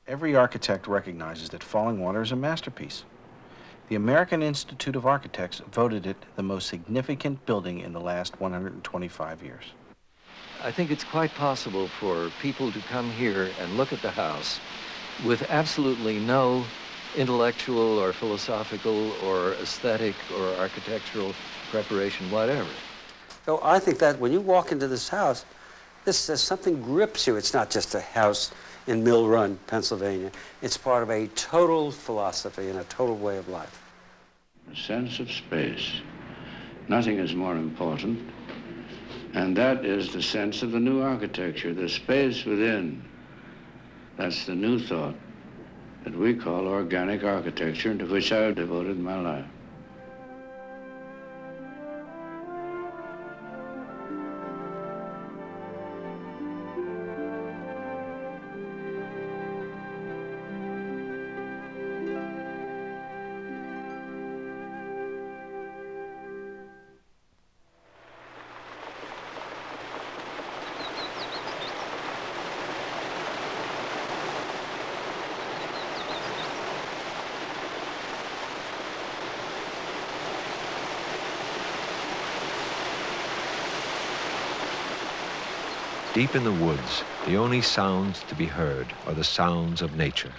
Every architect recognizes that Fallingwater is a masterpiece. The American Institute of Architects voted it the most significant building in the last 125 years. I think it's quite possible for people to come here and look at the house with absolutely no intellectual or philosophical or aesthetic or architectural preparation, whatever. So I think that when you walk into this house, something grips you. It's not just a house in Mill Run, Pennsylvania. It's part of a total philosophy and a total way of life. A sense of space. Nothing is more important, and that is the sense of the new architecture, the space within. That's the new thought that we call organic architecture, and to which I have devoted my life. Deep in the woods, the only sounds to be heard are the sounds of nature.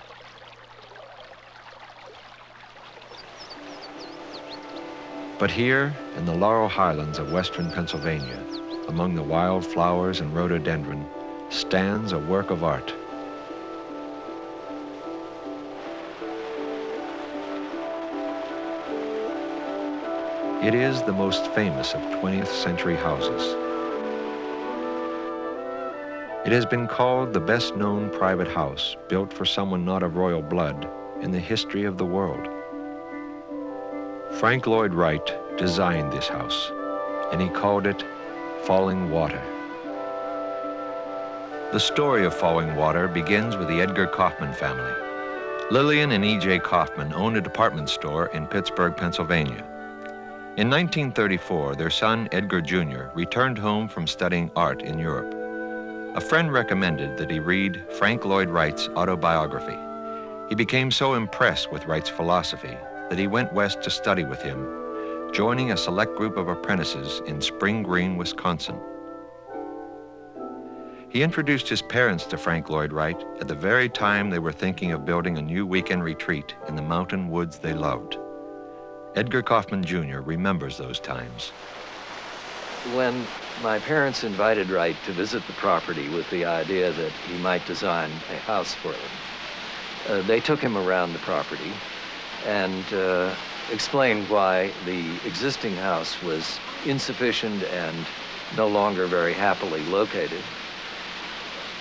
But here, in the Laurel Highlands of western Pennsylvania, among the wild flowers and rhododendron, stands a work of art. It is the most famous of 20th century houses. It has been called the best-known private house built for someone not of royal blood in the history of the world. Frank Lloyd Wright designed this house, and he called it Fallingwater. The story of Fallingwater begins with the Edgar Kaufmann family. Lillian and E.J. Kaufmann owned a department store in Pittsburgh, Pennsylvania. In 1934, their son, Edgar Jr., returned home from studying art in Europe. A friend recommended that he read Frank Lloyd Wright's autobiography. He became so impressed with Wright's philosophy that he went west to study with him, joining a select group of apprentices in Spring Green, Wisconsin. He introduced his parents to Frank Lloyd Wright at the very time they were thinking of building a new weekend retreat in the mountain woods they loved. Edgar Kaufmann Jr. remembers those times. When my parents invited Wright to visit the property with the idea that he might design a house for them, they took him around the property and explained why the existing house was insufficient and no longer very happily located.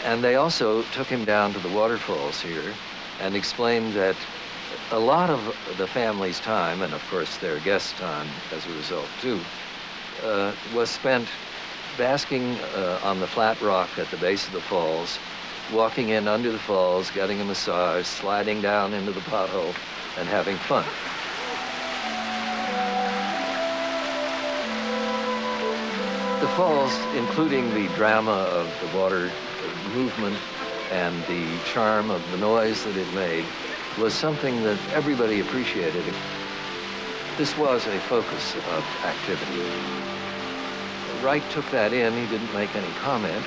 And they also took him down to the waterfalls here and explained that a lot of the family's time, and of course their guests' time as a result too, was spent basking on the flat rock at the base of the falls, walking in under the falls, getting a massage, sliding down into the pothole, and having fun. The falls, including the drama of the water movement and the charm of the noise that it made, was something that everybody appreciated. This was a focus of activity. Wright took that in. He didn't make any comment.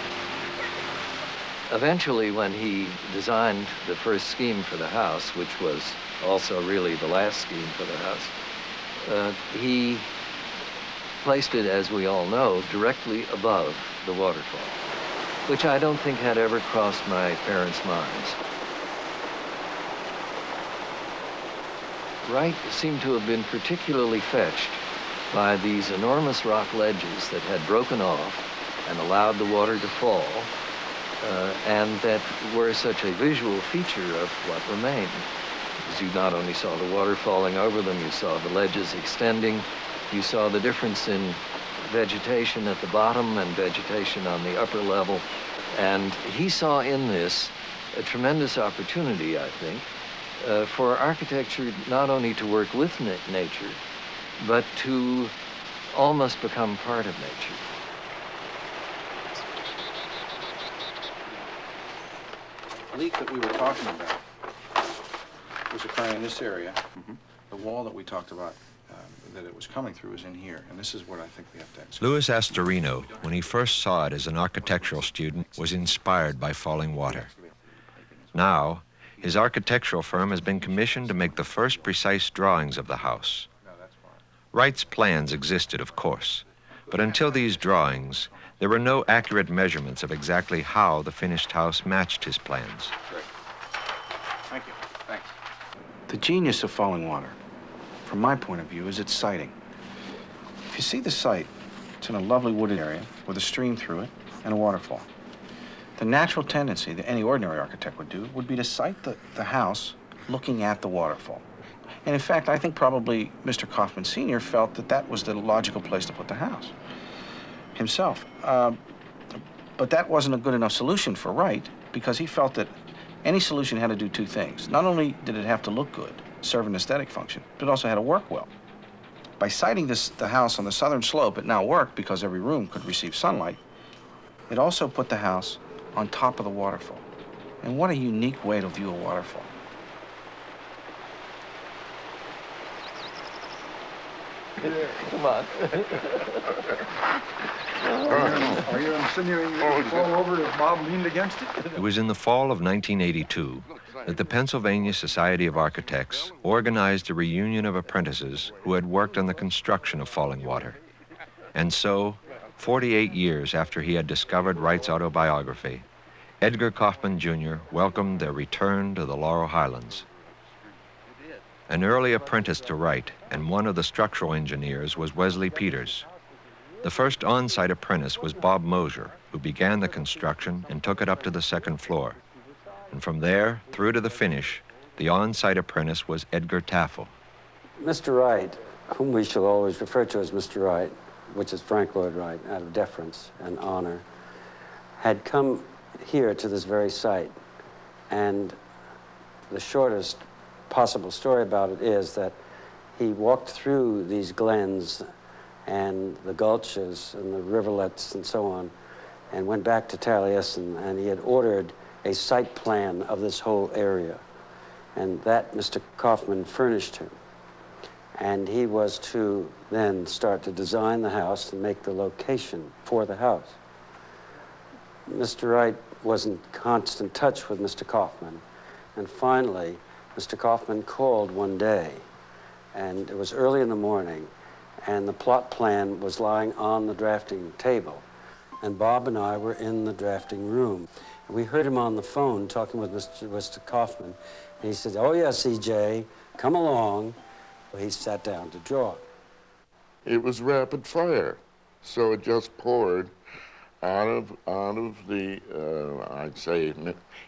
Eventually, when he designed the first scheme for the house, which was also really the last scheme for the house, he placed it, as we all know, directly above the waterfall, which I don't think had ever crossed my parents' minds. Wright seemed to have been particularly fetched by these enormous rock ledges that had broken off and allowed the water to fall, and that were such a visual feature of what remained. Because you not only saw the water falling over them, you saw the ledges extending, you saw the difference in vegetation at the bottom and vegetation on the upper level, and he saw in this a tremendous opportunity, I think, for architecture not only to work with nature, but to almost become part of nature. The leak that we were talking about was occurring in this area. The wall that we talked about, that it was coming through, is in here, and this is what I think we have to excavate. Louis Astorino, when he first saw it as an architectural student, was inspired by Fallingwater. Now, his architectural firm has been commissioned to make the first precise drawings of the house. Wright's plans existed, of course, but until these drawings, there were no accurate measurements of exactly how the finished house matched his plans. Great. Thank you. Thanks. The genius of Fallingwater, from my point of view, is its siting. If you see the site, it's in a lovely wooded area with a stream through it and a waterfall. The natural tendency that any ordinary architect would do would be to site the house looking at the waterfall. And in fact, I think probably Mr. Kaufmann Sr. felt that that was the logical place to put the house himself. But that wasn't a good enough solution for Wright, because he felt that any solution had to do two things. Not only did it have to look good, serve an aesthetic function, but it also had to work well. By siting the house on the southern slope, it now worked because every room could receive sunlight. It also put the house on top of the waterfall. And what a unique way to view a waterfall. Come on. Are you insinuating that it fall over as Bob leaned against it? It was in the fall of 1982 that the Pennsylvania Society of Architects organized a reunion of apprentices who had worked on the construction of Fallingwater. And so, 48 years after he had discovered Wright's autobiography, Edgar Kaufmann Jr. welcomed their return to the Laurel Highlands. An early apprentice to Wright and one of the structural engineers was Wesley Peters. The first on-site apprentice was Bob Mosier, who began the construction and took it up to the second floor. And from there, through to the finish, the on-site apprentice was Edgar Taffel. Mr. Wright, whom we shall always refer to as Mr. Wright, which is Frank Lloyd Wright, out of deference and honor, had come here to this very site. And the shortest possible story about it is that he walked through these glens and the gulches and the riverlets and so on, and went back to Taliesin, and he had ordered a site plan of this whole area. And that Mr. Kaufmann furnished him. And he was to then start to design the house and make the location for the house. Mr. Wright was in constant touch with Mr. Kaufmann, and finally, Mr. Kaufmann called one day, and it was early in the morning, and the plot plan was lying on the drafting table. And Bob and I were in the drafting room. And we heard him on the phone talking with Mr. Kaufmann. And he said, "Oh, yes, E.J., come along." Well, he sat down to draw. It was rapid fire, so it just poured out of the, I'd say,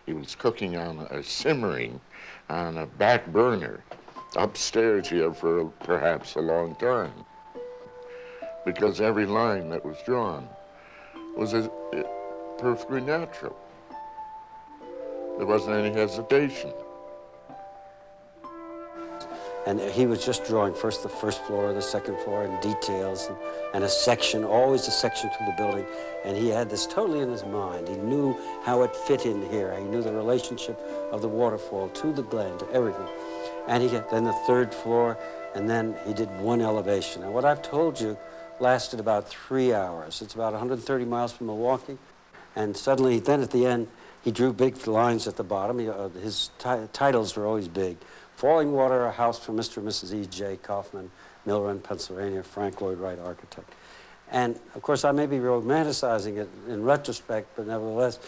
he was cooking on simmering on a back burner upstairs here for perhaps a long time, because every line that was drawn was perfectly natural. There wasn't any hesitation. And he was just drawing first the first floor, the second floor, and details, and a section, always a section through the building. And he had this totally in his mind. He knew how it fit in here. He knew the relationship of the waterfall to the glen, to everything. And he had then the third floor, and then he did one elevation. And what I've told you lasted about 3 hours. It's about 130 miles from Milwaukee. And suddenly, then at the end, he drew big lines at the bottom. His titles were always big. Fallingwater, a house for Mr. and Mrs. E.J. Kaufmann, Mill Run, Pennsylvania, Frank Lloyd Wright, architect. And, of course, I may be romanticizing it in retrospect, but nevertheless,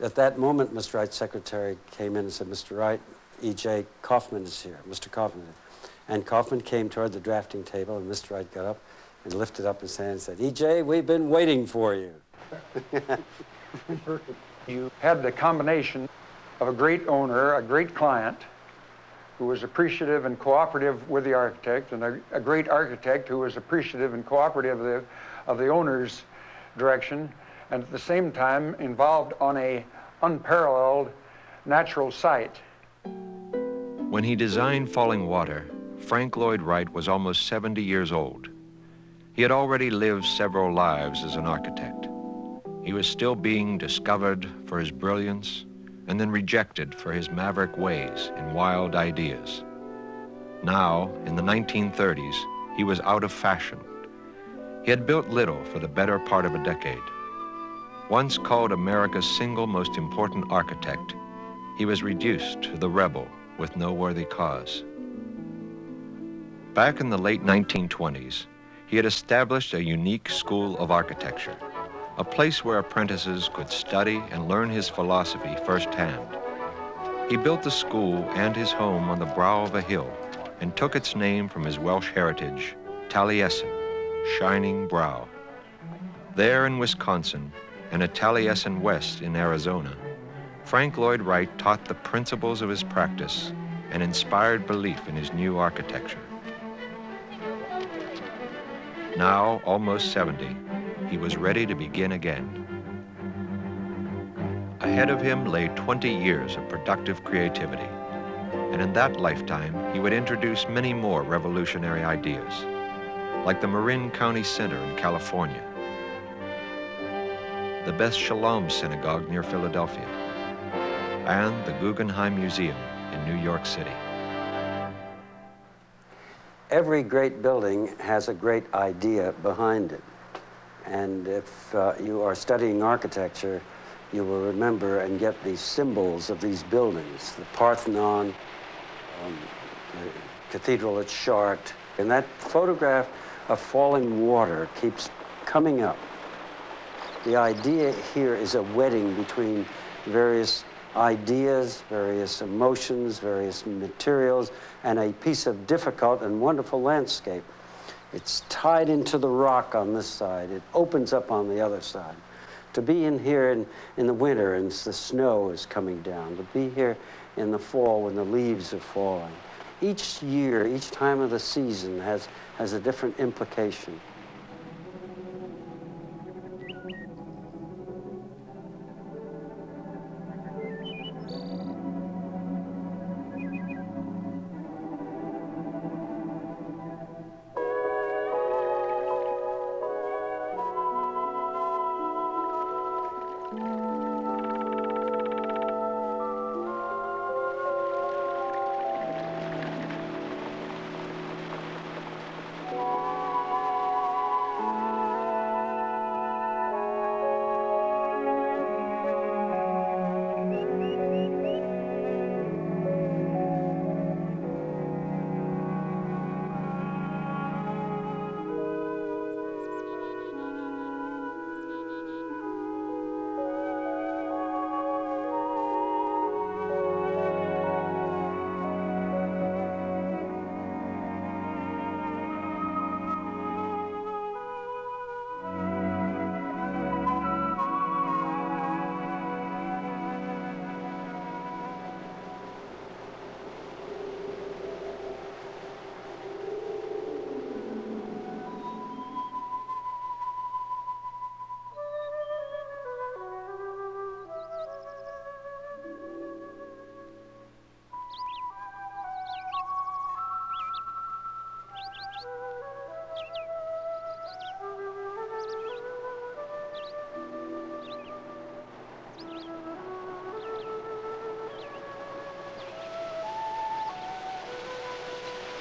at that moment, Mr. Wright's secretary came in and said, "Mr. Wright, E.J. Kaufmann is here, Mr. Kaufmann." And Kaufmann came toward the drafting table, and Mr. Wright got up and lifted up his hand and said, "E.J., we've been waiting for you." You had the combination of a great owner, a great client, who was appreciative and cooperative with the architect, and a great architect who was appreciative and cooperative of the owner's direction, and at the same time involved on a unparalleled natural site. When he designed Fallingwater, Frank Lloyd Wright was almost 70 years old. He had already lived several lives as an architect. He was still being discovered for his brilliance, and then rejected for his maverick ways and wild ideas. Now, in the 1930s, he was out of fashion. He had built little for the better part of a decade. Once called America's single most important architect, he was reduced to the rebel with no worthy cause. Back in the late 1920s, he had established a unique school of architecture, a place where apprentices could study and learn his philosophy firsthand. He built the school and his home on the brow of a hill and took its name from his Welsh heritage, Taliesin, shining brow. There in Wisconsin and at Taliesin West in Arizona, Frank Lloyd Wright taught the principles of his practice and inspired belief in his new architecture. Now, almost 70, he was ready to begin again. Ahead of him lay 20 years of productive creativity, and in that lifetime, he would introduce many more revolutionary ideas, like the Marin County Center in California, the Beth Shalom Synagogue near Philadelphia, and the Guggenheim Museum in New York City. Every great building has a great idea behind it. And if you are studying architecture, you will remember and get these symbols of these buildings, the Parthenon, the cathedral at Chartres. And that photograph of falling water keeps coming up. The idea here is a wedding between various ideas, various emotions, various materials, and a piece of difficult and wonderful landscape. It's tied into the rock on this side. It opens up on the other side. To be in here in the winter and the snow is coming down, to be here in the fall when the leaves are falling. Each year, each time of the season has a different implication.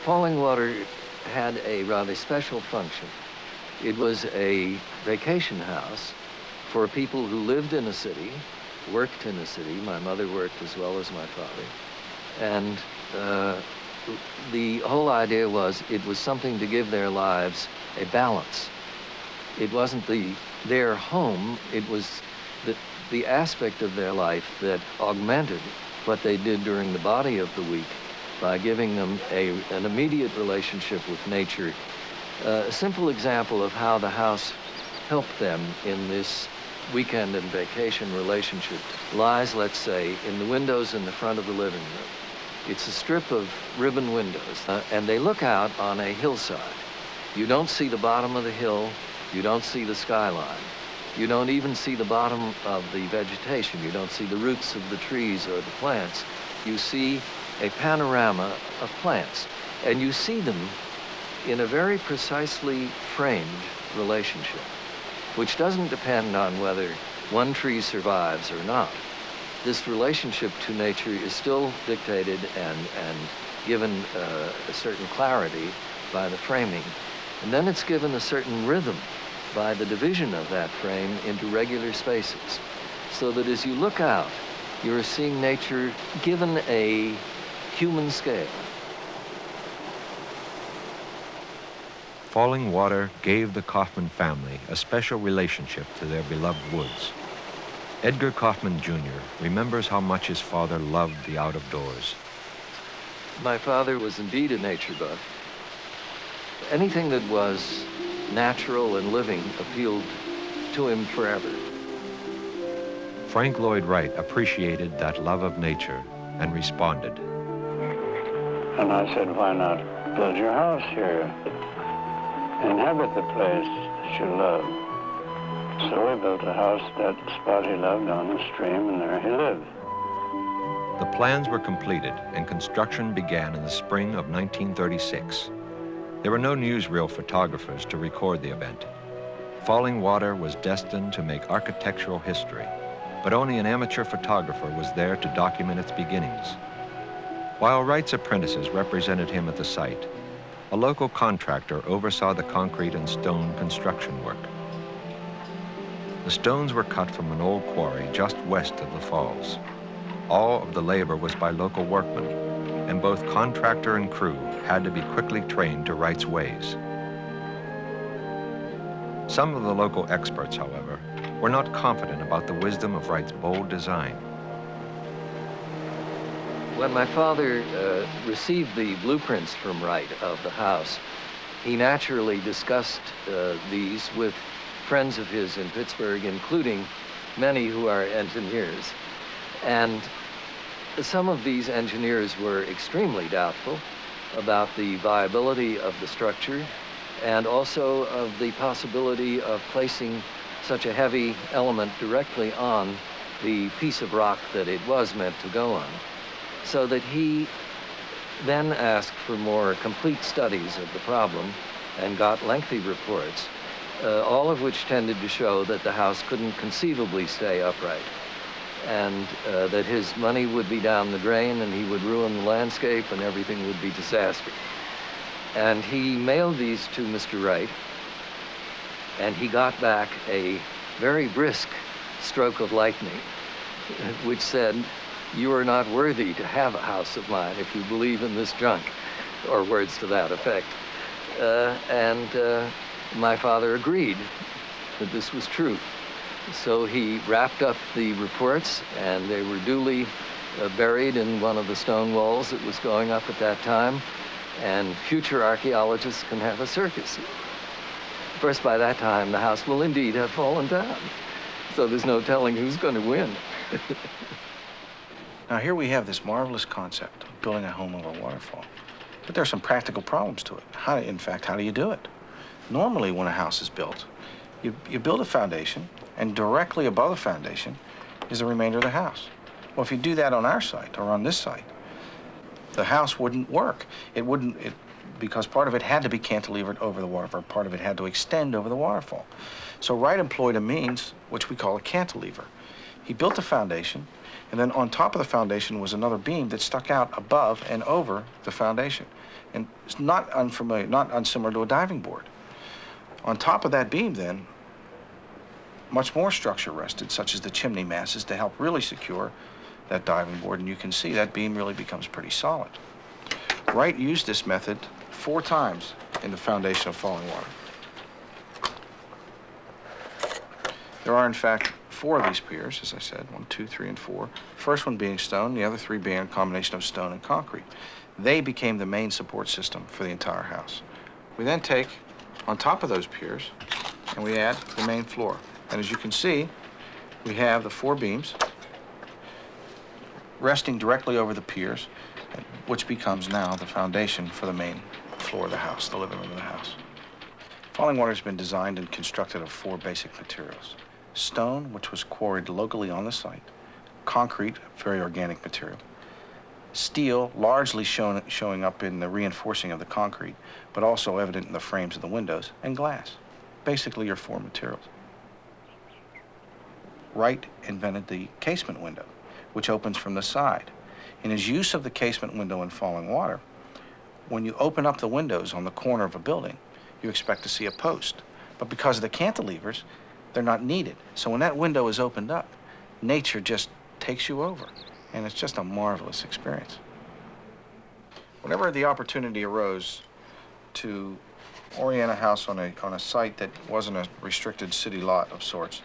Fallingwater had a rather special function. It was a vacation house for people who lived in a city, worked in a city. My mother worked as well as my father. And the whole idea was it was something to give their lives a balance. It wasn't their home, it was the aspect of their life that augmented what they did during the body of the week by giving them an immediate relationship with nature. A simple example of how the house helped them in this weekend and vacation relationship lies, let's say, in the windows in the front of the living room. It's a strip of ribbon windows, and they look out on a hillside. You don't see the bottom of the hill, you don't see the skyline. You don't even see the bottom of the vegetation. You don't see the roots of the trees or the plants. You see a panorama of plants, and you see them in a very precisely framed relationship, which doesn't depend on whether one tree survives or not. this relationship to nature is still dictated and given a certain clarity by the framing. And then it's given a certain rhythm by the division of that frame into regular spaces, so that as you look out, you're seeing nature given a human scale. Fallingwater gave the Kaufmann family a special relationship to their beloved woods. Edgar Kaufmann Jr. remembers how much his father loved the out of doors. My father was indeed a nature buff. Anything that was natural and living appealed to him forever. Frank Lloyd Wright appreciated that love of nature and responded. And I said, why not build your house here? Inhabit the place that you love. So we built a house, that spot he loved, on the stream, and there he lived. The plans were completed and construction began in the spring of 1936. There were no newsreel photographers to record the event. Fallingwater was destined to make architectural history, but only an amateur photographer was there to document its beginnings. While Wright's apprentices represented him at the site, a local contractor oversaw the concrete and stone construction work. The stones were cut from an old quarry just west of the falls. All of the labor was by local workmen, and both contractor and crew had to be quickly trained to Wright's ways. Some of the local experts, however, were not confident about the wisdom of Wright's bold design. When my father received the blueprints from Wright of the house, he naturally discussed these with friends of his in Pittsburgh, including many who are engineers. And some of these engineers were extremely doubtful about the viability of the structure and also of the possibility of placing such a heavy element directly on the piece of rock that it was meant to go on. So that he then asked for more complete studies of the problem and got lengthy reports, all of which tended to show that the house couldn't conceivably stay upright, and that his money would be down the drain and he would ruin the landscape and everything would be disaster. And he mailed these to Mr. Wright, and he got back a very brisk stroke of lightning, which said, "You are not worthy to have a house of mine if you believe in this junk," or words to that effect. My father agreed that this was true. So he wrapped up the reports, and they were duly buried in one of the stone walls that was going up at that time, and future archaeologists can have a circus. Of course, by that time, the house will indeed have fallen down, so there's no telling who's going to win. Now here we have this marvelous concept of building a home over a waterfall. But there are some practical problems to it. How do you do it? Normally when a house is built, you build a foundation, and directly above the foundation is the remainder of the house. Well, if you do that on our site or on this site, the house wouldn't work. Because part of it had to be cantilevered over the waterfall, part of it had to extend over the waterfall. So Wright employed a means which we call a cantilever. He built a foundation, and then on top of the foundation was another beam that stuck out above and over the foundation. And it's not unsimilar to a diving board. On top of that beam then, much more structure rested, such as the chimney masses, to help really secure that diving board, and you can see that beam really becomes pretty solid. Wright used this method 4 times in the foundation of Fallingwater. There are, in fact, 4 of these piers, as I said, 1, 2, 3, and 4. First one being stone, the other 3 being a combination of stone and concrete. They became the main support system for the entire house. We then take, on top of those piers, and we add the main floor. And as you can see, we have the 4 beams resting directly over the piers, which becomes now the foundation for the main floor of the house, the living room of the house. Fallingwater has been designed and constructed of 4 basic materials. Stone, which was quarried locally on the site. Concrete, very organic material. Steel, largely showing up in the reinforcing of the concrete, but also evident in the frames of the windows, and glass. Basically your 4 materials. Wright invented the casement window, which opens from the side. In his use of the casement window in Fallingwater, when you open up the windows on the corner of a building, you expect to see a post. But because of the cantilevers, they're not needed. So when that window is opened up, nature just takes you over, and it's just a marvelous experience. Whenever the opportunity arose to orient a house on a site that wasn't a restricted city lot of sorts,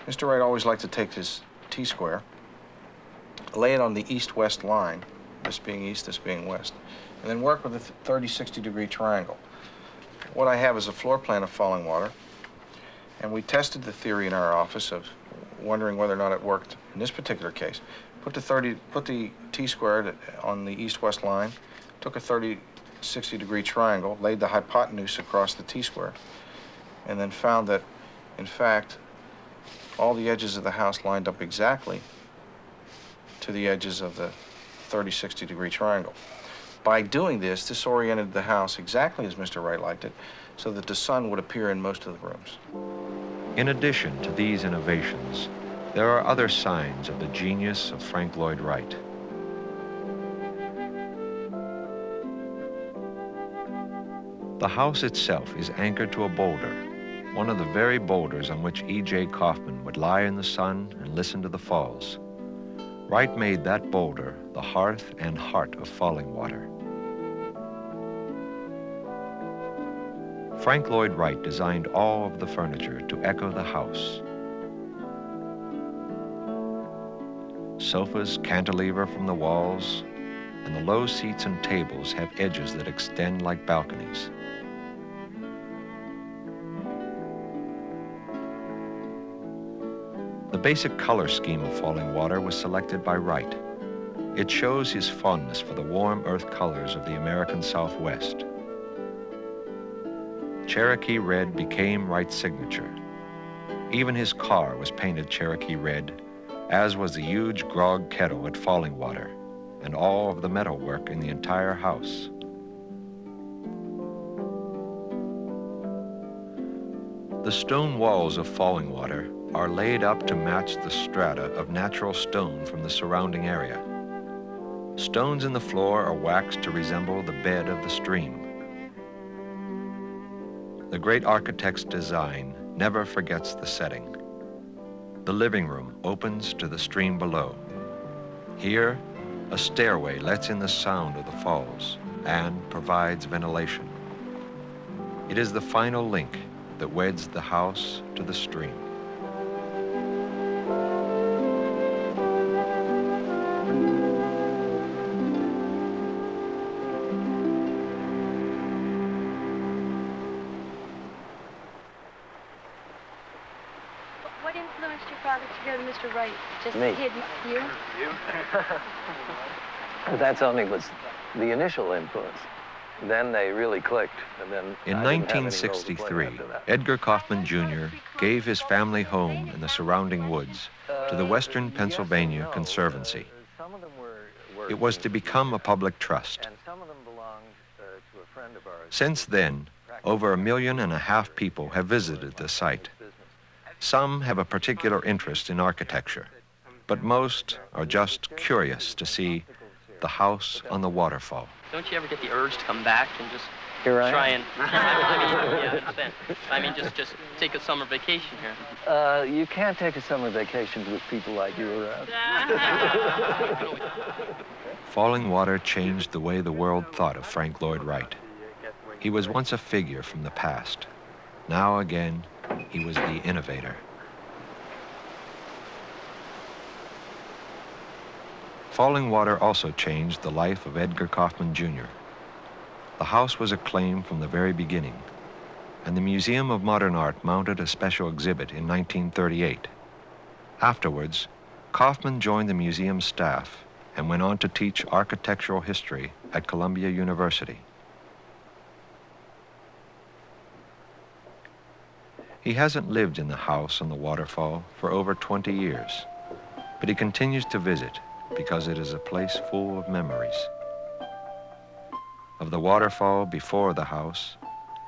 Mr. Wright always liked to take his T-square, lay it on the east-west line, this being east, this being west, and then work with a 30-60 degree triangle. What I have is a floor plan of Fallingwater, and we tested the theory in our office of wondering whether or not it worked in this particular case. Put the T-square on the east-west line, took a 30-60 degree triangle, laid the hypotenuse across the T-square, and then found that, in fact, all the edges of the house lined up exactly to the edges of the 30-60 degree triangle. By doing this, this oriented the house exactly as Mr. Wright liked it, so that the sun would appear in most of the rooms. In addition to these innovations, there are other signs of the genius of Frank Lloyd Wright. The house itself is anchored to a boulder, one of the very boulders on which E.J. Kaufmann would lie in the sun and listen to the falls. Wright made that boulder the hearth and heart of Fallingwater. Frank Lloyd Wright designed all of the furniture to echo the house. Sofas cantilever from the walls, and the low seats and tables have edges that extend like balconies. The basic color scheme of Fallingwater was selected by Wright. It shows his fondness for the warm earth colors of the American Southwest. Cherokee red became Wright's signature. Even his car was painted Cherokee red, as was the huge grog kettle at Fallingwater, and all of the metalwork in the entire house. The stone walls of Fallingwater are laid up to match the strata of natural stone from the surrounding area. Stones in the floor are waxed to resemble the bed of the stream. The great architect's design never forgets the setting. The living room opens to the stream below. Here, a stairway lets in the sound of the falls and provides ventilation. It is the final link that weds the house to the stream. What influenced your father to go to Mr. Wright? Just Me. You? That only was the initial influence. Then they really clicked, and then In I didn't have any role to play 1963, after that. Edgar Kaufmann Jr. gave his family home in the surrounding woods to the Western Pennsylvania Yes and no. Conservancy. Some of them were It was to become a public trust. and some of them belonged to a friend of ours. Since then, over 1.5 million people have visited the site. Some have a particular interest in architecture, but most are just curious to see the house on the waterfall. Don't you ever get the urge to come back and just Here I try am. and... yeah, I understand. I mean, just take a summer vacation here. You can't take a summer vacation with people like you around. Fallingwater changed the way the world thought of Frank Lloyd Wright. He was once a figure from the past. Now again, he was the innovator. Fallingwater also changed the life of Edgar Kaufmann Jr. The house was acclaimed from the very beginning, and the Museum of Modern Art mounted a special exhibit in 1938. Afterwards, Kaufmann joined the museum staff and went on to teach architectural history at Columbia University. He hasn't lived in the house on the waterfall for over 20 years, but he continues to visit because it is a place full of memories. Of the waterfall before the house,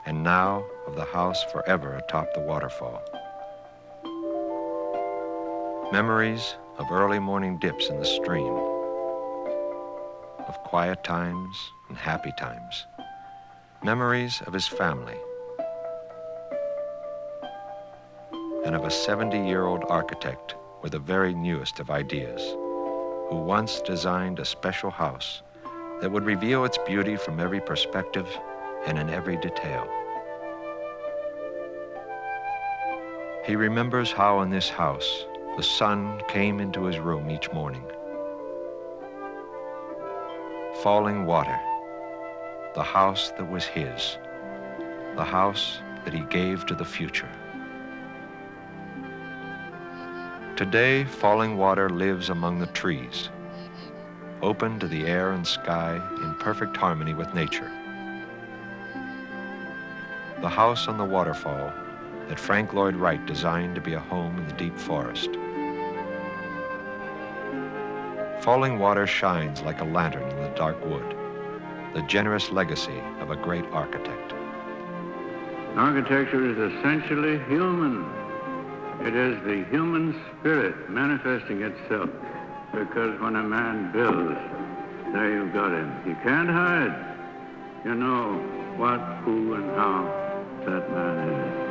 and now of the house forever atop the waterfall. Memories of early morning dips in the stream, of quiet times and happy times, memories of his family, and of a 70-year-old architect with the very newest of ideas, who once designed a special house that would reveal its beauty from every perspective and in every detail. He remembers how in this house the sun came into his room each morning. Fallingwater, the house that was his, the house that he gave to the future. Today, Fallingwater lives among the trees, open to the air and sky in perfect harmony with nature. The house on the waterfall that Frank Lloyd Wright designed to be a home in the deep forest. Fallingwater shines like a lantern in the dark wood, the generous legacy of a great architect. Architecture is essentially human. It is the human spirit manifesting itself, because when a man builds, there you've got him. You can't hide. You know what, who, and how that man is.